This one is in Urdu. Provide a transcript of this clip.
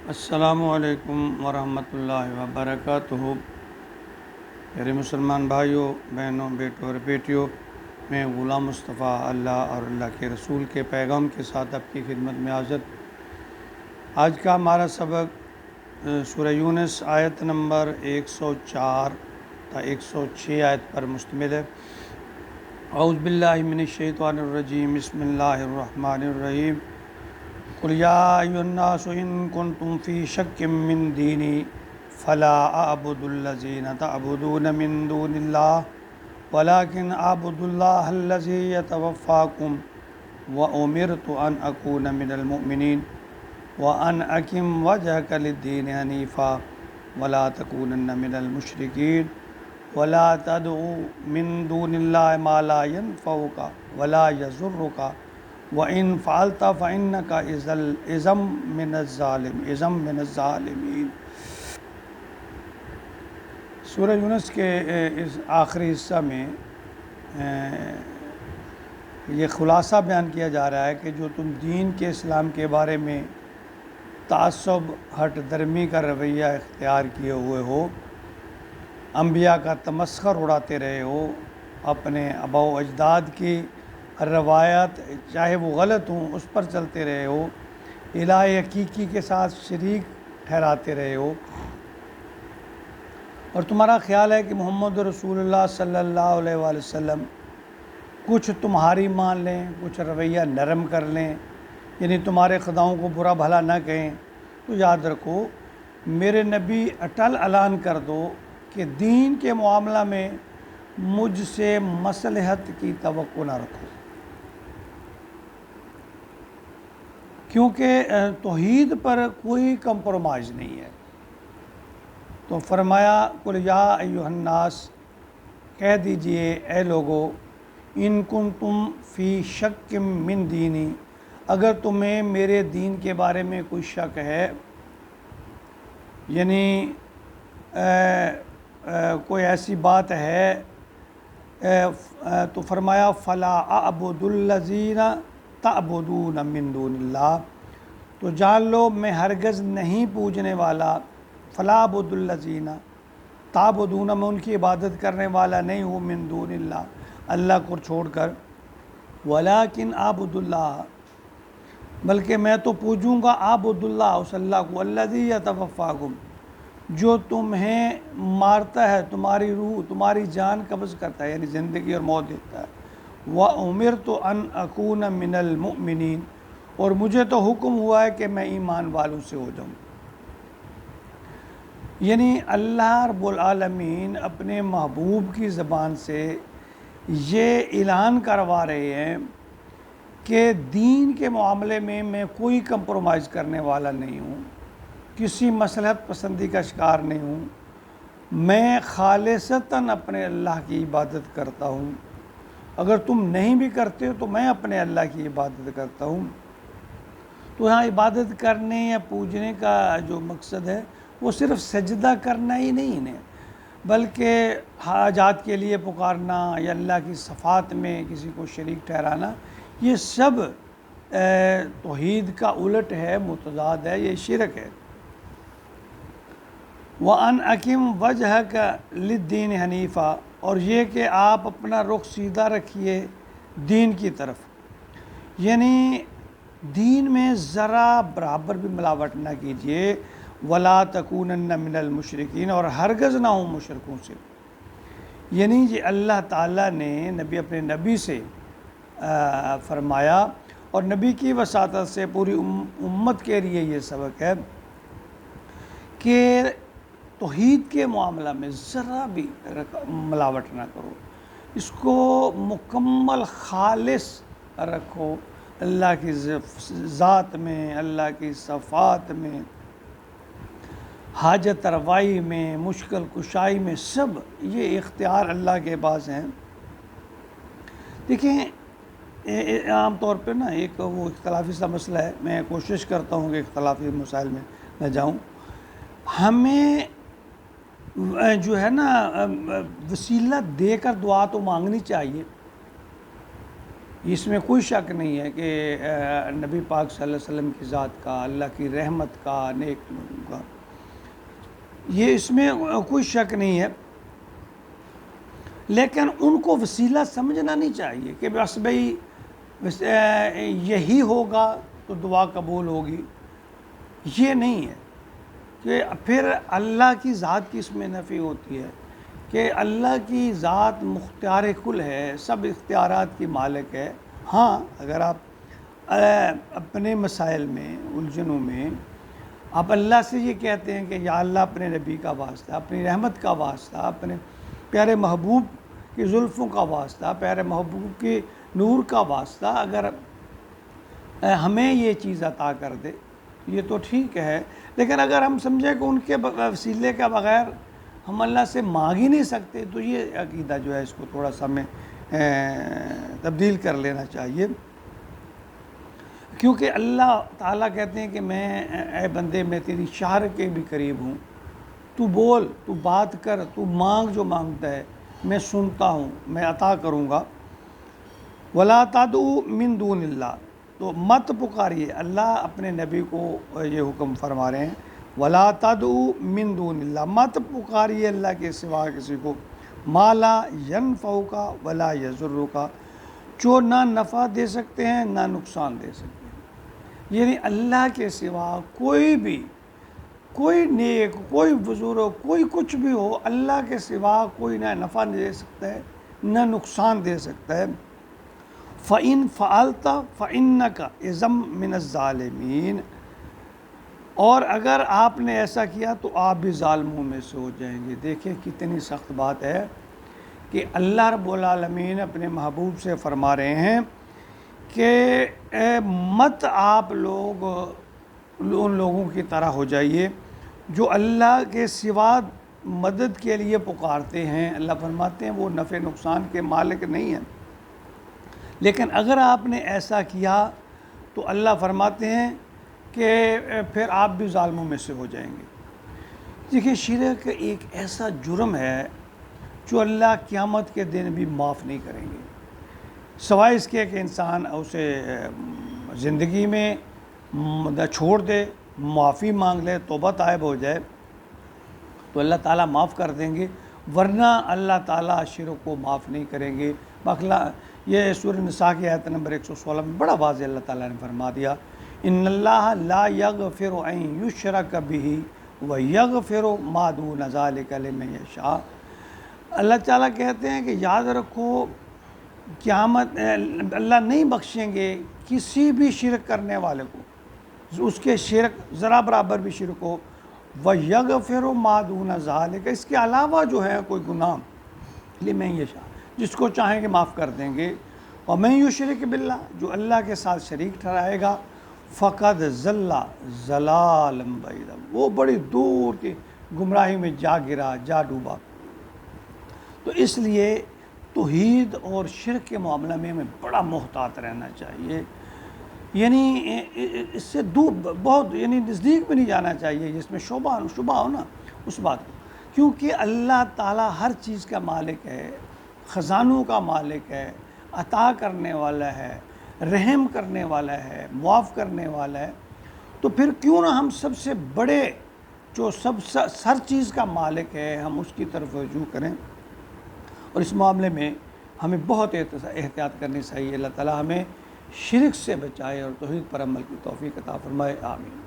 السلام علیکم ورحمۃ اللہ وبرکاتہ۔ میرے مسلمان بھائیوں، بہنوں، بیٹوں اور بیٹیوں، میں غلام مصطفیٰ اللہ اور اللہ کے رسول کے پیغام کے ساتھ آپ کی خدمت میں حاضر۔ آج کا ہمارا سبق سورہ یونس آیت نمبر 104 تا 106 آیت پر مشتمل ہے۔ اعوذ باللہ من الشیطان الرجیم، بسم اللہ الرحمن الرحیم۔ قل یا ایھا الناس ان کنتم فی شک من دینی فلا اعبد الذین تعبدون من دون اللہ ولکن اعبد اللہ الذی یتوفاکم وامرت ان اکون من المؤمنین وان اقم وجہک للدین حنیفا ولا تکونن من المشرکین ولا تدع من دون اللہ ما لا ينفعک ولا یضرک وَإِن فَعَلْتَ فَإِنَّكَ إِذًا مِّنَ الظَّالِمِينَ۔ سورہ یونس کے اس آخری حصہ میں یہ خلاصہ بیان کیا جا رہا ہے کہ جو تم دین کے اسلام کے بارے میں تعصب، ہٹ درمی کا رویہ اختیار کیے ہوئے ہو، انبیاء کا تمسخر اڑاتے رہے ہو، اپنے آباء و اجداد کی روایات چاہے وہ غلط ہوں اس پر چلتے رہے ہو، الہ حقیقی کے ساتھ شریک ٹھہراتے رہے ہو، اور تمہارا خیال ہے کہ محمد رسول اللہ صلی اللہ علیہ وآلہ وسلم کچھ تمہاری مان لیں، کچھ رویہ نرم کر لیں، یعنی تمہارے خداؤں کو برا بھلا نہ کہیں، تو یاد رکھو میرے نبی اٹل اعلان کر دو کہ دین کے معاملہ میں مجھ سے مصلحت کی توقع نہ رکھو، کیونکہ توحید پر کوئی کمپرومائز نہیں ہے۔ تو فرمایا قل یا ایھا الناس، کہہ دیجئے اے لوگو، ان کنتم فی شک من دینی، اگر تمہیں میرے دین کے بارے میں کوئی شک ہے، یعنی کوئی ایسی بات ہے، تو فرمایا فلا اعبد الذین تعبدون من دون اللہ، تو جان لو میں ہرگز نہیں پوجنے والا، فلا اعبد الذین تعبدون، میں ان کی عبادت کرنے والا نہیں ہوں، من دون اللہ، اللہ کو چھوڑ کر، ولیکن اعبد اللہ، بلکہ میں تو پوجوں گا اعبد اللہ، اس اللہ کو، الذی یتوفاکم، جو تمہیں مارتا ہے، تمہاری روح، تمہاری جان قبض کرتا ہے، یعنی زندگی اور موت دیتا ہے، وَأُمِرْتُ أَنْ أَكُونَ مِنَ الْمُؤْمِنِينَ، اور مجھے تو حکم ہوا ہے کہ میں ایمان والوں سے ہو جاؤں۔ یعنی اللہ رب العالمین اپنے محبوب کی زبان سے یہ اعلان کروا رہے ہیں کہ دین کے معاملے میں میں کوئی کمپرومائز کرنے والا نہیں ہوں، کسی مصلحت پسندی کا شکار نہیں ہوں، میں خالصتاً اپنے اللہ کی عبادت کرتا ہوں، اگر تم نہیں بھی کرتے ہو تو میں اپنے اللہ کی عبادت کرتا ہوں۔ تو یہاں عبادت کرنے یا پوجنے کا جو مقصد ہے وہ صرف سجدہ کرنا ہی نہیں ہے، بلکہ حاجات کے لیے پکارنا یا اللہ کی صفات میں کسی کو شریک ٹھہرانا، یہ سب توحید کا الٹ ہے، متضاد ہے، یہ شرک ہے۔ وَأَنْ أَقِمْ وَجْهَكَ لِلدِّينِ حنیفا، اور یہ کہ آپ اپنا رخ سیدھا رکھیے دین کی طرف، یعنی دین میں ذرا برابر بھی ملاوٹ نہ کیجیے، وَلَا تَكُونَنَّ مِنَ الْمُشْرِكِينَ، اور ہرگز نہ ہوں مشرکوں سے۔ یعنی یہ اللہ تعالیٰ نے اپنے نبی سے فرمایا، اور نبی کی وساطت سے پوری امت کے لیے یہ سبق ہے کہ توحید کے معاملہ میں ذرا بھی ملاوٹ نہ کرو، اس کو مکمل خالص رکھو، اللہ کی ذات میں، اللہ کی صفات میں، حاجت روائی میں، مشکل کشائی میں، سب یہ اختیار اللہ کے پاس ہیں۔ دیکھیں عام طور پہ نا ایک وہ اختلافی سا مسئلہ ہے، میں کوشش کرتا ہوں کہ اختلافی مسائل میں نہ جاؤں، ہمیں جو ہے نا وسیلہ دے کر دعا تو مانگنی چاہیے، اس میں کوئی شک نہیں ہے کہ نبی پاک صلی اللہ علیہ وسلم کی ذات کا، اللہ کی رحمت کا، نیک لوگوں کا، یہ اس میں کوئی شک نہیں ہے، لیکن ان کو وسیلہ سمجھنا نہیں چاہیے کہ بس بھئی یہی ہوگا تو دعا قبول ہوگی. یہ نہیں ہے کہ پھر اللہ کی ذات کی اس میں نفی ہوتی ہے کہ اللہ کی ذات مختار کل ہے، سب اختیارات کی مالک ہے. ہاں اگر آپ اپنے مسائل میں، الجھنوں میں آپ اللہ سے یہ کہتے ہیں کہ یا اللہ اپنے نبی کا واسطہ، اپنی رحمت کا واسطہ، اپنے پیارے محبوب کی زلفوں کا واسطہ، پیارے محبوب کے نور کا واسطہ، اگر ہمیں یہ چیز عطا کر دے یہ تو ٹھیک ہے. لیکن اگر ہم سمجھیں کہ ان کے وسیلے کے بغیر ہم اللہ سے مانگ ہی نہیں سکتے، تو یہ عقیدہ جو ہے اس کو تھوڑا سا ہمیں تبدیل کر لینا چاہیے. کیونکہ اللہ تعالیٰ کہتے ہیں کہ میں اے بندے میں تیری شہر کے بھی قریب ہوں، تو بول، تو بات کر، تو مانگ جو مانگتا ہے میں سنتا ہوں، میں عطا کروں گا. وَلَا تَدْعُوا مِن دُونِ اللَّهِ، تو مت پکاریے. اللہ اپنے نبی کو یہ حکم فرما رہے ہیں وَلَا تَدْعُوا مِن دُونِ اللَّهِ، مت پکاریے اللہ کے سوا کسی کو، مَا لَا يَنْفَعُكَ وَلَا يَضُرُّكَ، جو نہ نفع دے سکتے ہیں نہ نقصان دے سکتے ہیں. یعنی اللہ کے سوا کوئی بھی، کوئی نیک، کوئی بزرگ، کوئی کچھ بھی ہو، اللہ کے سوا کوئی نہ نفع دے سکتا ہے نہ نقصان دے سکتا ہے. فَإِن فَعَلْتَ فَإِنَّكَ إِذًا مِّنَ الظَّالِمِينَ، اور اگر آپ نے ایسا کیا تو آپ بھی ظالموں میں سے ہو جائیں گے. دیکھیں کتنی سخت بات ہے کہ اللہ رب العالمین اپنے محبوب سے فرما رہے ہیں کہ مت آپ لوگ ان لوگوں کی طرح ہو جائیے جو اللہ کے سوا مدد کے لیے پکارتے ہیں. اللہ فرماتے ہیں وہ نفع نقصان کے مالک نہیں ہیں، لیکن اگر آپ نے ایسا کیا تو اللہ فرماتے ہیں کہ پھر آپ بھی ظالموں میں سے ہو جائیں گے. دیکھیے شرک ایک ایسا جرم ہے جو اللہ قیامت کے دن بھی معاف نہیں کریں گے، سوائے اس کے کہ انسان اسے زندگی میں چھوڑ دے، معافی مانگ لے، توبہ طائب ہو جائے تو اللہ تعالیٰ معاف کر دیں گے، ورنہ اللہ تعالیٰ شرک کو معاف نہیں کریں گے. یہ سورہ نساء کی آیت نمبر 116 میں بڑا واضح اللہ تعالیٰ نے فرما دیا، ان اللہ لا یغفر ان یشرک بہ ویغفر ما دون ذلک لمن یشاء. اللہ تعالیٰ کہتے ہیں کہ یاد رکھو قیامت اللہ نہیں بخشیں گے کسی بھی شرک کرنے والے کو، اس کے شرک ذرا برابر بھی شرک ہو، وَيَغْفِرُ مَا دُونَ ذَلِكَ، اس کے علاوہ جو ہے کوئی گناہ، لمن یشاء، جس کو چاہیں گے معاف کر دیں گے. وَمَن يُشْرِكْ بِاللَّهِ، جو اللہ کے ساتھ شریک ٹھہرائے گا، فَقَدْ ضَلَّ ضَلَالًا بَعِيدًا، وہ بڑی دور کی گمراہی میں جا گرا، جا ڈوبا. تو اس لیے توحید اور شرک کے معاملہ میں ہمیں بڑا محتاط رہنا چاہیے. یعنی اس سے دور بہت، یعنی نزدیک بھی نہیں جانا چاہیے جس میں شبہ ہو نا اس بات کو، کیونکہ اللہ تعالیٰ ہر چیز کا مالک ہے، خزانوں کا مالک ہے، عطا کرنے والا ہے، رحم کرنے والا ہے، معاف کرنے والا ہے. تو پھر کیوں نہ ہم سب سے بڑے جو ہر چیز کا مالک ہے ہم اس کی طرف رجوع کریں. اور اس معاملے میں ہمیں بہت احتیاط کرنی چاہیے. اللہ تعالیٰ ہمیں شرک سے بچائے اور توحید پر عمل کی توفیق عطا فرمائے. آمین.